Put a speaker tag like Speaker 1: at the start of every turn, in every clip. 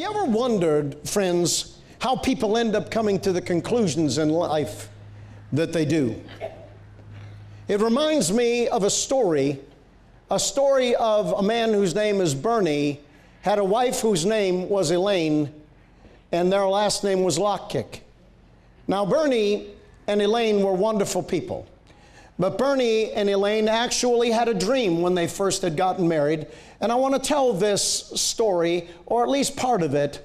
Speaker 1: you ever wondered, friends, how people end up coming to the conclusions in life that they do? It reminds me of a story of a man whose name is Bernie, had a wife whose name was Elaine, and their last name was Lockkick. Now, Bernie and Elaine were wonderful people. But Bernie and Elaine actually had a dream when they first had gotten married. And I want to tell this story, or at least part of it,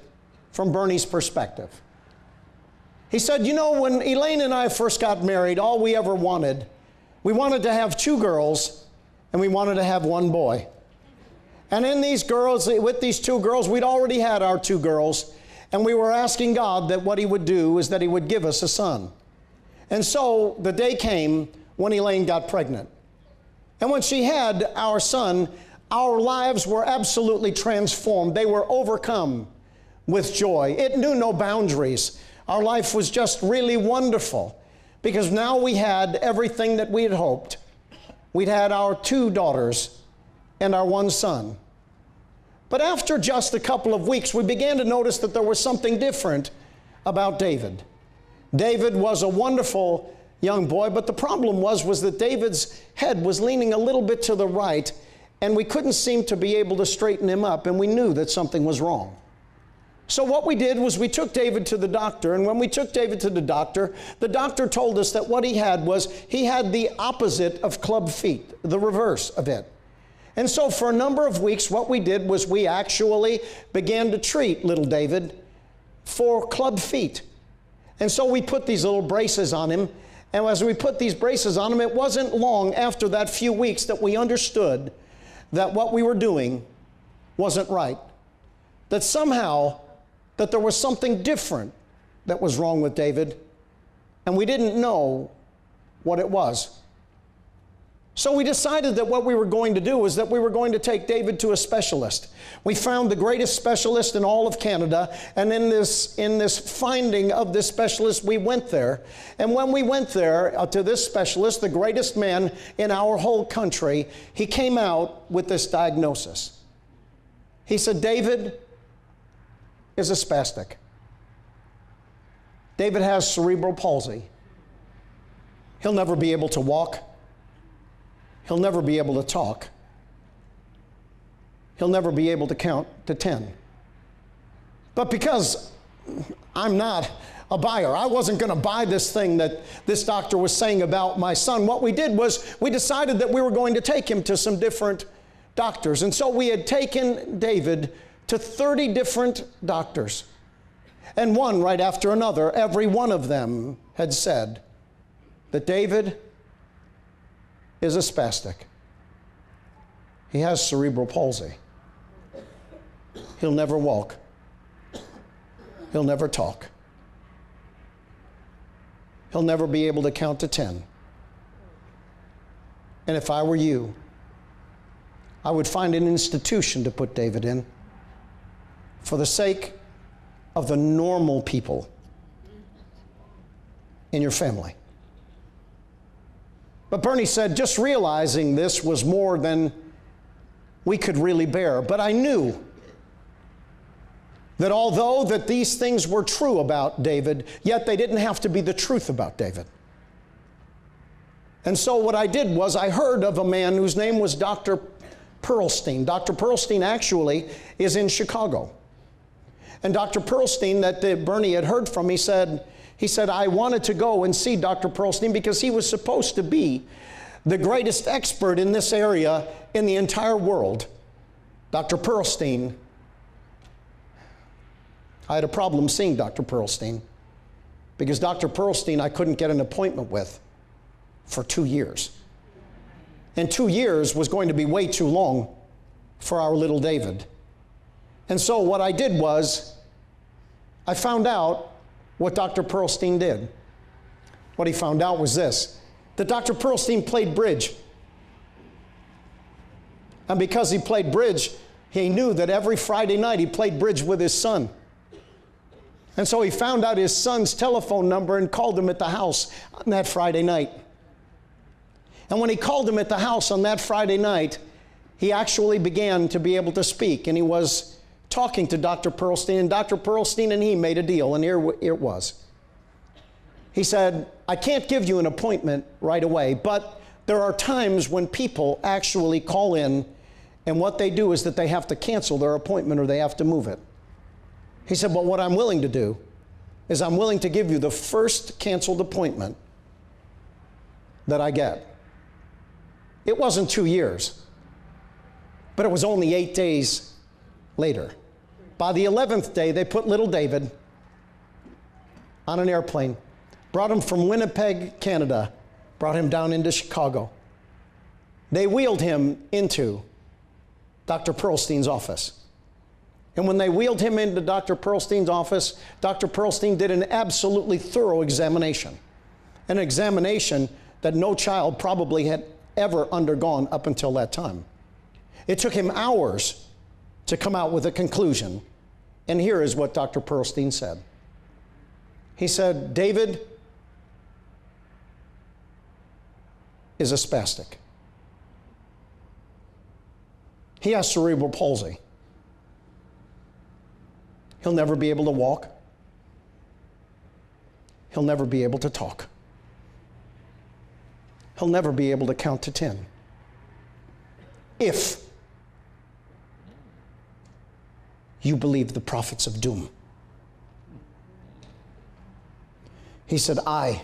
Speaker 1: from Bernie's perspective. He said, you know, when Elaine and I first got married, all we ever wanted, we wanted to have 2 girls and we wanted to have 1 boy. And in these girls, with these 2 girls, we'd already had our 2 girls. And we were asking God that what He would do is that He would give us a son. And so the day came when Elaine got pregnant. And when she had our son, our lives were absolutely transformed. They were overcome with joy. It knew no boundaries. Our life was just really wonderful because now we had everything that we had hoped. We'd had our 2 daughters and our 1 son. But after just a couple of weeks, we began to notice that there was something different about David. David was a wonderful young boy, but the problem was that David's head was leaning a little bit to the right, and we couldn't seem to be able to straighten him up, and we knew that something was wrong. So what we did was we took David to the doctor, and when we took David to the doctor told us that what he had was he had the opposite of club feet, the reverse of it. And so for a number of weeks, what we did was we actually began to treat little David for club feet. And so we put these little braces on him. And as we put these braces on him, it wasn't long after that few weeks that we understood that what we were doing wasn't right. That somehow, that there was something different that was wrong with David, and we didn't know what it was. So we decided that what we were going to do was that we were going to take David to a specialist. We found the greatest specialist in all of Canada, and in this finding of this specialist, we went there. And when we went there to this specialist, the greatest man in our whole country, he came out with this diagnosis. He said, David is a spastic. David has cerebral palsy. He'll never be able to walk. He'll never be able to talk. He'll never be able to count to 10. But because I'm not a buyer, I wasn't going to buy this thing that this doctor was saying about my son. What we did was we decided that we were going to take him to some different doctors. And so we had taken David to 30 different doctors. And one right after another, every one of them had said that David is a spastic. He has cerebral palsy. He'll never walk. He'll never talk. He'll never be able to count to 10. And if I were you, I would find an institution to put David in for the sake of the normal people in your family. But Bernie said, just realizing this was more than we could really bear. But I knew that although that these things were true about David, yet they didn't have to be the truth about David. And so what I did was I heard of a man whose name was Dr. Pearlstein. Dr. Pearlstein actually is in Chicago. And Dr. Pearlstein that Bernie had heard from, he said, I wanted to go and see Dr. Pearlstein because he was supposed to be the greatest expert in this area in the entire world. Dr. Pearlstein, I had a problem seeing Dr. Pearlstein because Dr. Pearlstein I couldn't get an appointment with for 2 years. And 2 years was going to be way too long for our little David. And so what I did was I found out what Dr. Pearlstein did. What he found out was this, that Dr. Pearlstein played bridge. And because he played bridge, he knew that every Friday night he played bridge with his son. And so he found out his son's telephone number and called him at the house on that Friday night. And when he called him at the house on that Friday night, he actually began to be able to speak, and he was talking to Dr. Pearlstein, and Dr. Pearlstein and he made a deal, and here it was. He said, I can't give you an appointment right away, but there are times when people actually call in, and what they do is that they have to cancel their appointment or they have to move it. He said, but what I'm willing to do is I'm willing to give you the first canceled appointment that I get. It wasn't 2 years, but it was only 8 days later. By the 11th day, they put little David on an airplane, brought him from Winnipeg, Canada, brought him down into Chicago. They wheeled him into Dr. Pearlstein's office. And when they wheeled him into Dr. Pearlstein's office, Dr. Pearlstein did an absolutely thorough examination. An examination that no child probably had ever undergone up until that time. It took him hours to come out with a conclusion. And here is what Dr. Pearlstein said. He said, David is a spastic. He has cerebral palsy. He'll never be able to walk. He'll never be able to talk. He'll never be able to count to 10. If you believe the prophets of doom. He said, I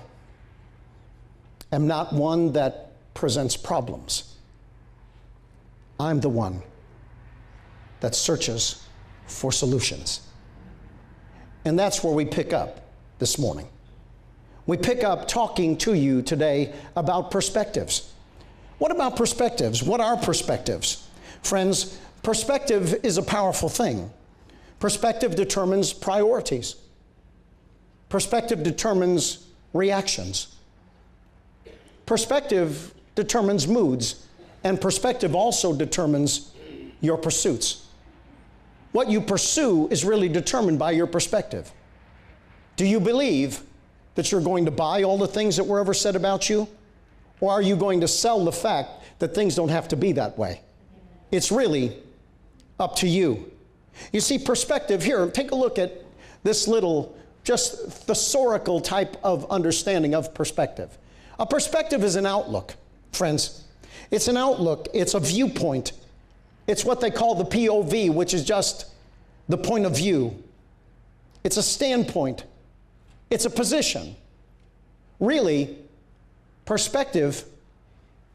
Speaker 1: am not one that presents problems. I'm the one that searches for solutions. And that's where we pick up this morning. We pick up talking to you today about perspectives. What about perspectives? What are perspectives? Friends, perspective is a powerful thing. Perspective determines priorities. Perspective determines reactions. Perspective determines moods, and perspective also determines your pursuits. What you pursue is really determined by your perspective. Do you believe that you're going to buy all the things that were ever said about you? Or are you going to sell the fact that things don't have to be that way? It's really up to you. You see, perspective here, take a look at this little, just thesaurical type of understanding of perspective. A perspective is an outlook, friends. It's an outlook, it's a viewpoint. It's what they call the POV, which is just the point of view. It's a standpoint. It's a position. Really, perspective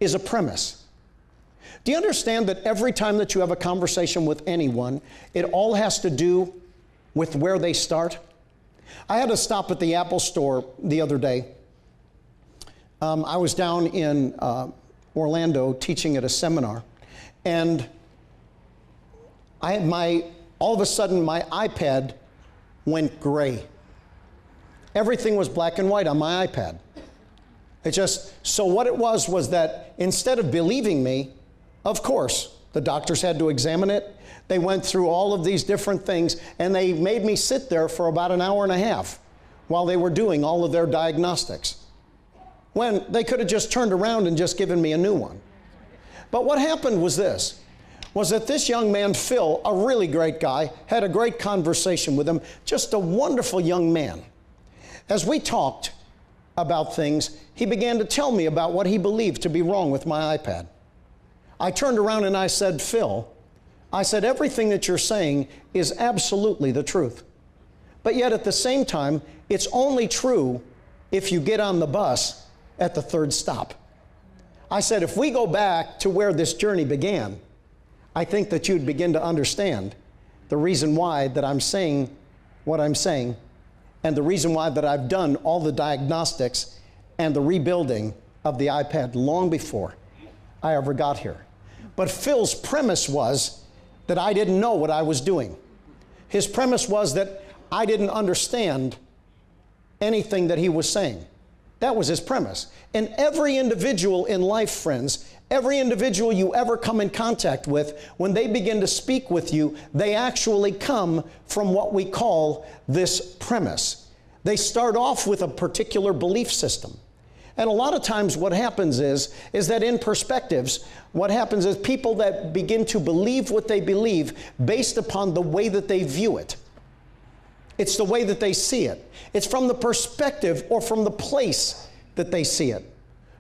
Speaker 1: is a premise. Do you understand that every time that you have a conversation with anyone, it all has to do with where they start? I had to stop at the Apple store the other day. I was down in Orlando teaching at a seminar, and I had all of a sudden my iPad went gray. Everything was black and white on my iPad. So what it was that instead of believing me, of course, the doctors had to examine it. They went through all of these different things, and they made me sit there for about an hour and a half while they were doing all of their diagnostics, when they could have just turned around and just given me a new one. But what happened was that this young man, Phil, a really great guy, had a great conversation with him, just a wonderful young man. As we talked about things, he began to tell me about what he believed to be wrong with my iPad. I turned around and I said, Phil, I said, everything that you're saying is absolutely the truth. But yet at the same time, it's only true if you get on the bus at the third stop. I said, if we go back to where this journey began, I think that you'd begin to understand the reason why that I'm saying what I'm saying, and the reason why that I've done all the diagnostics and the rebuilding of the iPad long before I ever got here. But Phil's premise was that I didn't know what I was doing. His premise was that I didn't understand anything that he was saying. That was his premise. And every individual in life, friends, every individual you ever come in contact with, when they begin to speak with you, they actually come from what we call this premise. They start off with a particular belief system. And a lot of times what happens is that in perspectives, what happens is people that begin to believe what they believe based upon the way that they view it. It's the way that they see it. It's from the perspective or from the place that they see it.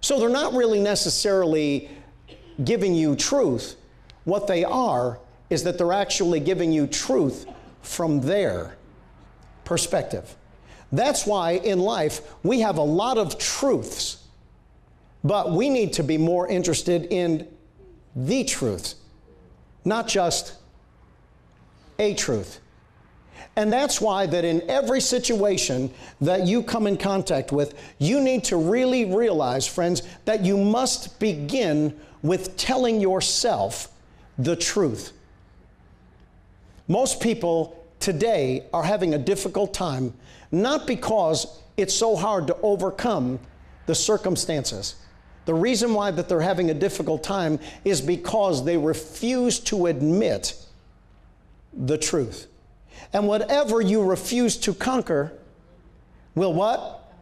Speaker 1: So they're not really necessarily giving you truth. What they are is that they're actually giving you truth from their perspective. That's why in life we have a lot of truths, but we need to be more interested in the truth, not just a truth. And that's why that in every situation that you come in contact with, you need to really realize, friends, that you must begin with telling yourself the truth. Most people today are having a difficult time, not because it's so hard to overcome the circumstances. The reason why that they're having a difficult time is because they refuse to admit the truth. And whatever you refuse to conquer will what?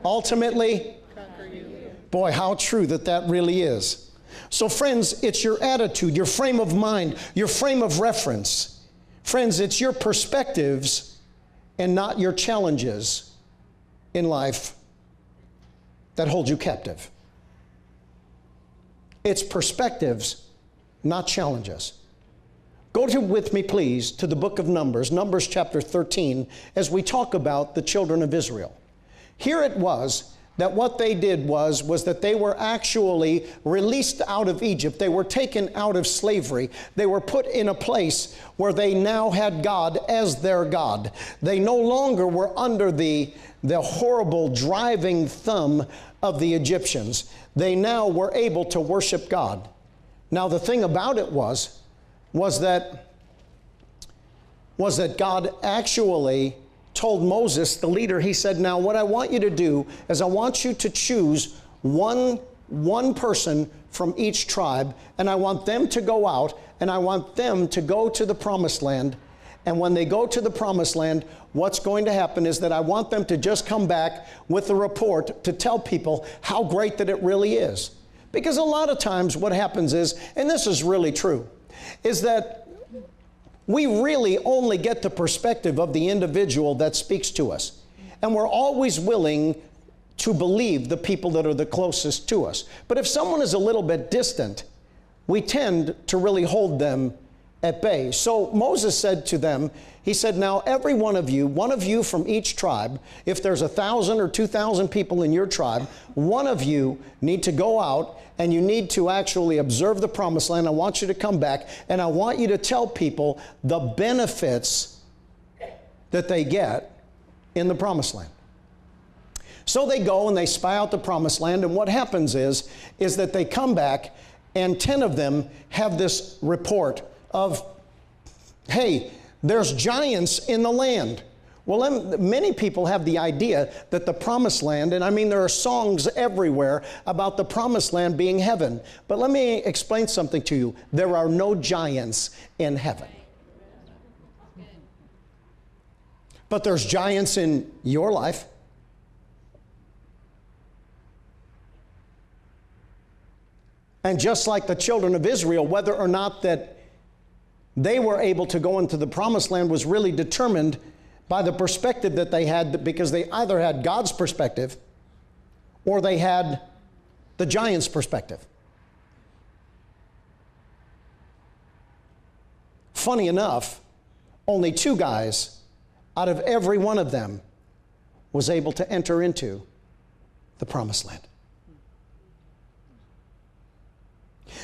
Speaker 1: Ultimately conquer you. Boy, how true that really is. So friends, it's your attitude, your frame of mind, your frame of reference. Friends, it's your perspectives and not your challenges in life that hold you captive. It's perspectives, not challenges. Go with me, please, to the book of Numbers, Numbers chapter 13, as we talk about the children of Israel. Here it was that what they did was that they were actually released out of Egypt. They were taken out of slavery. They were put in a place where they now had God as their God. They no longer were under the horrible driving thumb of the Egyptians. They now were able to worship God. Now the thing about it was that God actually told Moses, the leader, he said, now what I want you to do is I want you to choose one person from each tribe, and I want them to go out, and I want them to go to the promised land. And when they go to the promised land, what's going to happen is that I want them to just come back with a report to tell people how great that it really is. Because a lot of times what happens is, and this is really true, is that we really only get the perspective of the individual that speaks to us. And we're always willing to believe the people that are the closest to us. But if someone is a little bit distant, we tend to really hold them at bay. So Moses said to them, he said, now every one of you from each tribe, if there's 1,000 or 2,000 people in your tribe, one of you need to go out and you need to actually observe the promised land. I want you to come back and I want you to tell people the benefits that they get in the promised land. So they go and they spy out the promised land, and what happens is that they come back and 10 of them have this report of, hey, there's giants in the land. Well, many people have the idea that the promised land, and I mean there are songs everywhere about the promised land being heaven. But let me explain something to you. There are no giants in heaven. But there's giants in your life. And just like the children of Israel, whether or not that they were able to go into the promised land was really determined by the perspective that they had, because they either had God's perspective or they had the giant's perspective. Funny enough, only 2 guys out of every one of them was able to enter into the promised land.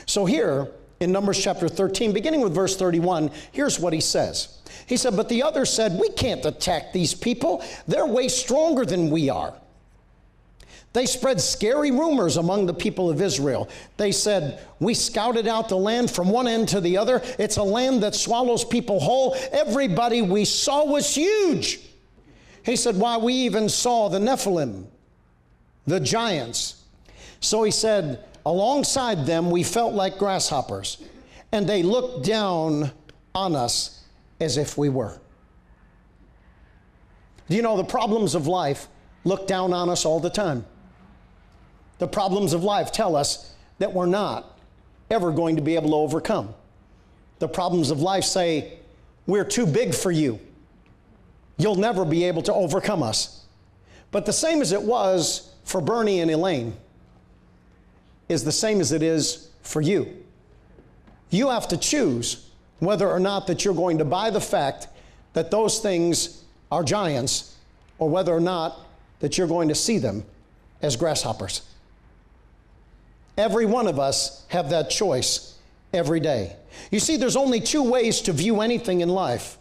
Speaker 1: So here in Numbers chapter 13, beginning with verse 31, here's what he says. He said, but the others said, we can't attack these people. They're way stronger than we are. They spread scary rumors among the people of Israel. They said, we scouted out the land from one end to the other. It's a land that swallows people whole. Everybody we saw was huge. He said, why, we even saw the Nephilim, the giants. So he said, alongside them, we felt like grasshoppers, and they looked down on us as if we were. Do you know the problems of life look down on us all the time? The problems of life tell us that we're not ever going to be able to overcome. The problems of life say, we're too big for you. You'll never be able to overcome us. But the same as it was for Bernie and Elaine is the same as it is for you. You have to choose whether or not that you're going to buy the fact that those things are giants, or whether or not that you're going to see them as grasshoppers. Every one of us have that choice every day. You see, there's only two ways to view anything in life: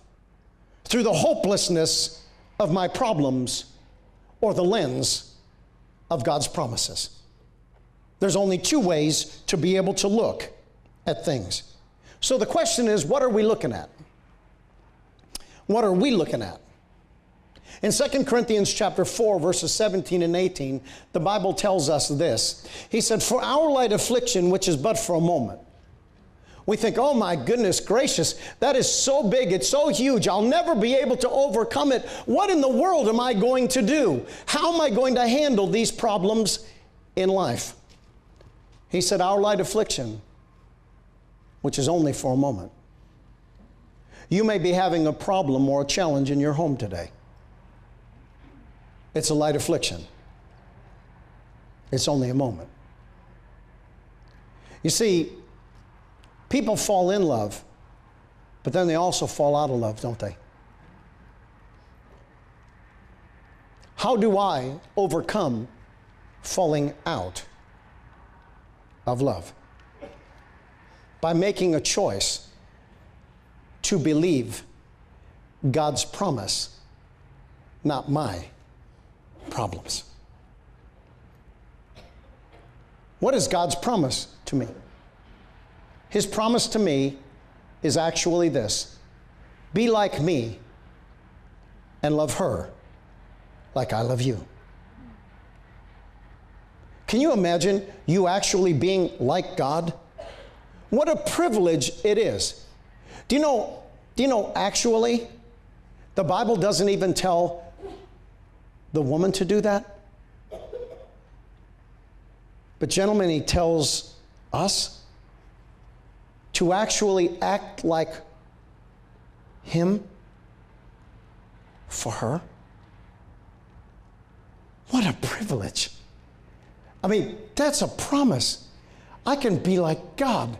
Speaker 1: through the hopelessness of my problems or the lens of God's promises. There's only two ways to be able to look at things. So the question is, what are we looking at? What are we looking at? In 2 Corinthians chapter 4, verses 17 and 18, the Bible tells us this. He said, "For our light affliction, which is but for a moment." We think, oh my goodness gracious, that is so big, it's so huge, I'll never be able to overcome it. What in the world am I going to do? How am I going to handle these problems in life? He said, our light affliction, which is only for a moment. You may be having a problem or a challenge in your home today. It's a light affliction. It's only a moment. You see, people fall in love, but then they also fall out of love, don't they? How do I overcome falling out of love? By making a choice to believe God's promise, not my problems. What is God's promise to me? His promise to me is actually this: be like me and love her like I love you. Can you imagine you actually being like God? What a privilege it is. Do you know actually, the Bible doesn't even tell the woman to do that. But gentlemen, he tells us to actually act like him for her. What a privilege. I mean, that's a promise. I can be like God,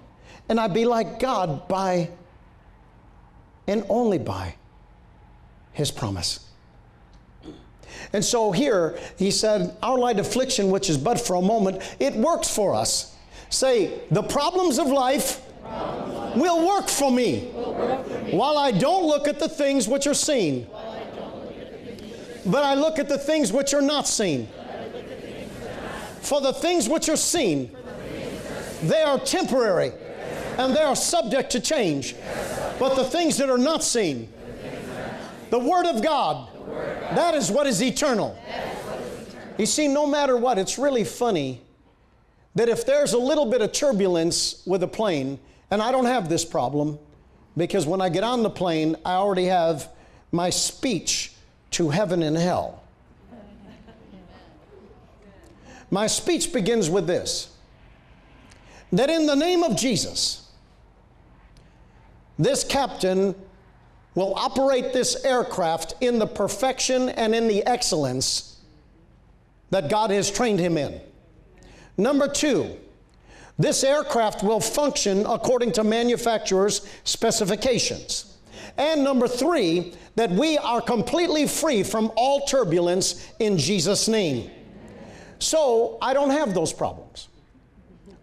Speaker 1: and I be like God by and only by his promise. And so here he said, our light affliction, which is but for a moment, it works for us. Say, the problems of life will work for me while I don't look at the things which are seen, but I look at the things which are not seen. For the things which are seen, they are temporary and they are subject to change. But the things that are not seen, the Word of God, that is what is eternal. You see, no matter what, it's really funny that if there's a little bit of turbulence with a plane, and I don't have this problem, because when I get on the plane, I already have my speech to heaven and hell. My speech begins with this: that in the name of Jesus, this captain will operate this aircraft in the perfection and in the excellence that God has trained him in. Number two, this aircraft will function according to manufacturer's specifications. And number three, that we are completely free from all turbulence in Jesus' name. So I don't have those problems.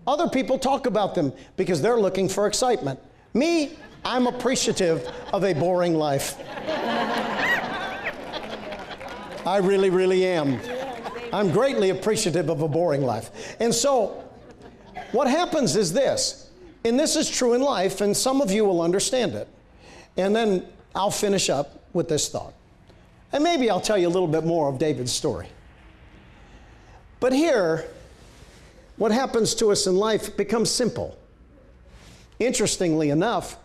Speaker 1: Other people talk about them because they're looking for excitement. Me, I'm appreciative of a boring life. I really, really am. I'm greatly appreciative of a boring life. And so what happens is this, and this is true in life, and some of you will understand it. And then I'll finish up with this thought. And maybe I'll tell you a little bit more of David's story. But here, what happens to us in life becomes simple. Interestingly enough,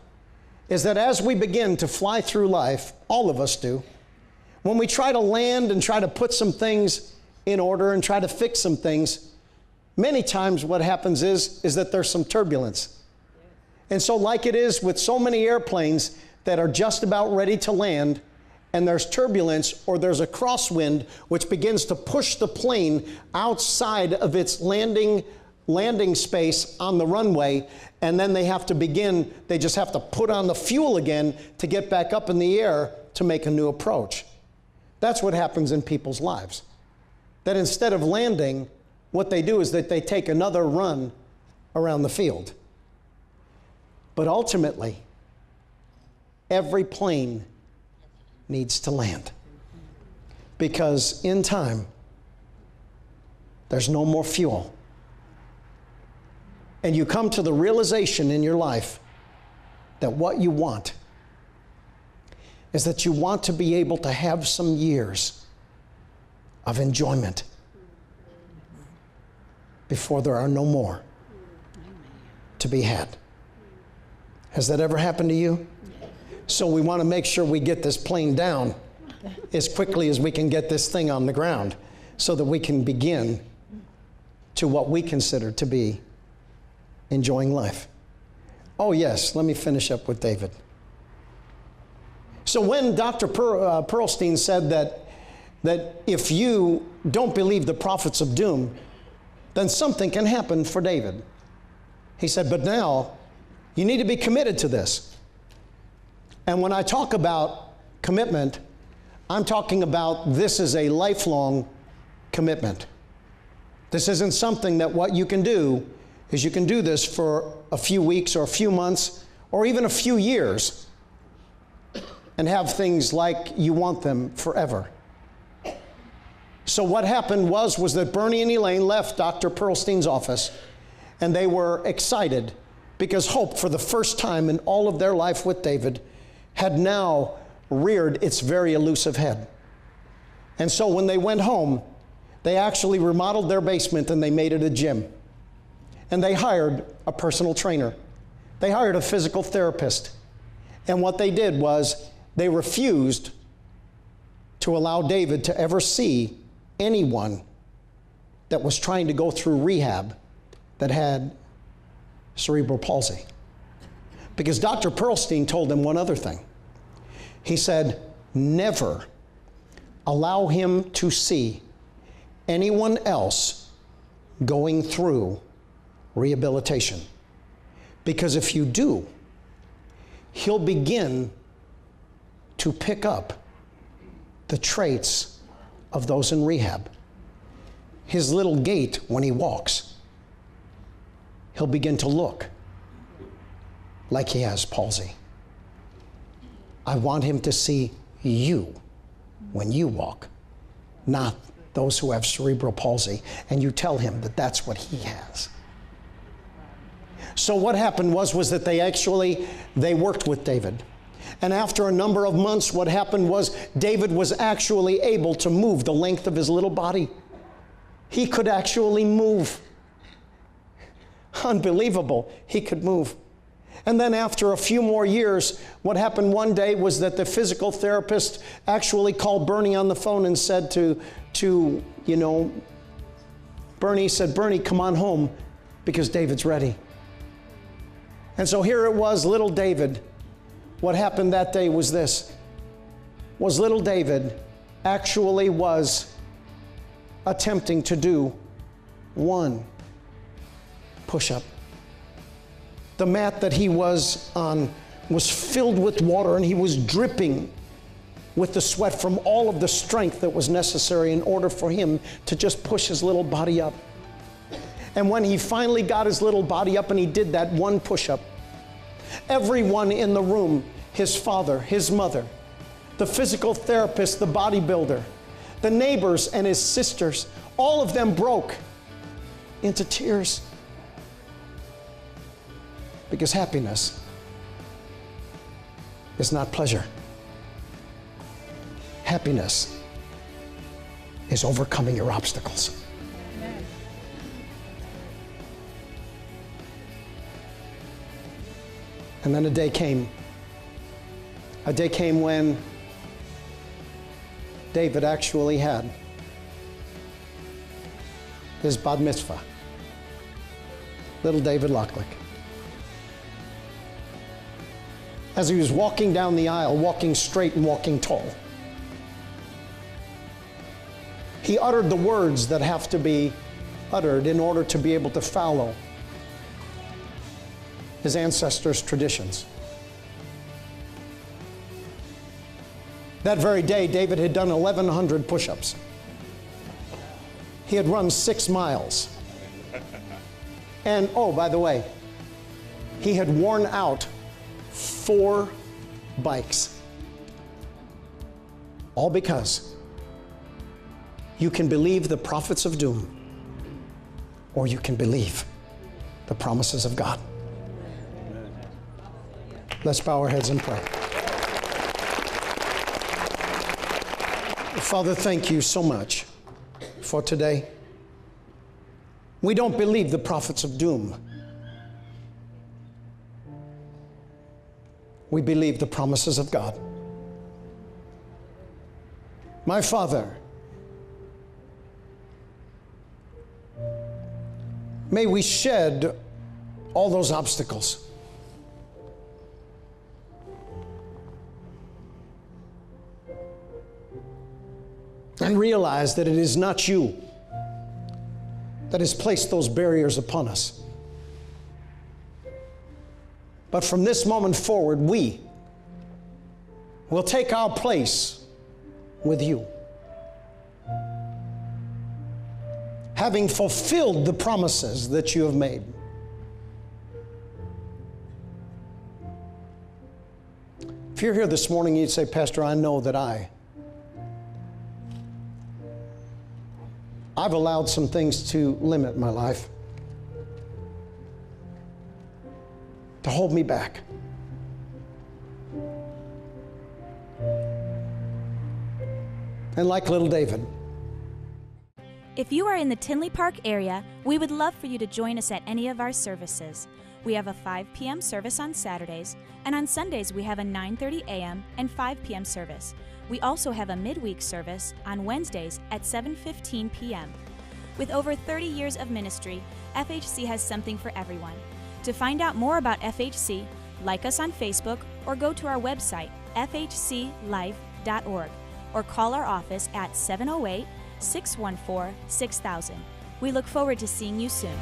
Speaker 1: is that as we begin to fly through life, all of us do, when we try to land and try to put some things in order and try to fix some things, many times what happens is that there's some turbulence. And so like it is with so many airplanes that are just about ready to land, and there's turbulence or there's a crosswind which begins to push the plane outside of its landing space on the runway, and then they just have to put on the fuel again to get back up in the air to make a new approach. That's what happens in people's lives. That instead of landing, what they do is that they take another run around the field. But ultimately, every plane needs to land. Because in time, there's no more fuel. And you come to the realization in your life that what you want is that you want to be able to have some years of enjoyment before there are no more to be had. Has that ever happened to you? So we want to make sure we get this plane down as quickly as we can get this thing on the ground so that we can begin to what we consider to be enjoying life. Oh yes, let me finish up with David. So when Dr. Pearlstein said that if you don't believe the prophets of doom, then something can happen for David. He said, but now you need to be committed to this. And when I talk about commitment, I'm talking about this is a lifelong commitment. This isn't something that what you can do is you can do this for a few weeks or a few months or even a few years and have things like you want them forever. So what happened was that Bernie and Elaine left Dr. Pearlstein's office, and they were excited because hope, for the first time in all of their life with David, had now reared its very elusive head. And so when they went home, they actually remodeled their basement and they made it a gym. And they hired a personal trainer. They hired a physical therapist. And what they did was they refused to allow David to ever see anyone that was trying to go through rehab that had cerebral palsy. Because Dr. Pearlstein told him one other thing. He said, never allow him to see anyone else going through rehabilitation. Because if you do, he'll begin to pick up the traits of those in rehab. His little gait when he walks, he'll begin to look like he has palsy. I want him to see you when you walk, not those who have cerebral palsy, and you tell him that that's what he has. So what happened was that they worked with David. And after a number of months, what happened was David was actually able to move the length of his little body. He could actually move. Unbelievable. He could move. And then after a few more years, what happened one day was that the physical therapist actually called Bernie on the phone and said Bernie said, Bernie, come on home because David's ready. And so here it was, little David. What happened that day was little David actually was attempting to do one push-up. The mat that he was on was filled with water, and he was dripping with the sweat from all of the strength that was necessary in order for him to just push his little body up. And when he finally got his little body up and he did that one push-up, everyone in the room, his father, his mother, the physical therapist, the bodybuilder, the neighbors and his sisters, all of them broke into tears. Because happiness is not pleasure. Happiness is overcoming your obstacles. Amen. And then a day came when David actually had his bat mitzvah. little David Locklick. As he was walking down the aisle, walking straight and walking tall, he uttered the words that have to be uttered in order to be able to follow his ancestors' traditions. That very day, David had done 1,100 push-ups. He had run 6 miles. And, oh, by the way, he had worn out 4 bikes. All because you can believe the prophets of doom, or you can believe the promises of God. Let's bow our heads and pray. Father, thank you so much for today. We don't believe the prophets of doom. We believe the promises of God. My Father, may we shed all those obstacles. And realize that it is not you that has placed those barriers upon us. But from this moment forward, we will take our place with you, having fulfilled the promises that you have made. If you're here this morning, you'd say, Pastor, I know that I've allowed some things to limit my life, to hold me back. And like little David.
Speaker 2: If you are in the Tinley Park area, we would love for you to join us at any of our services. We have a 5 p.m. service on Saturdays, and on Sundays we have a 9:30 a.m. and 5 p.m. service. We also have a midweek service on Wednesdays at 7:15 p.m. With over 30 years of ministry, FHC has something for everyone. To find out more about FHC, like us on Facebook or go to our website, fhclife.org, or call our office at 708-614-6000. We look forward to seeing you soon.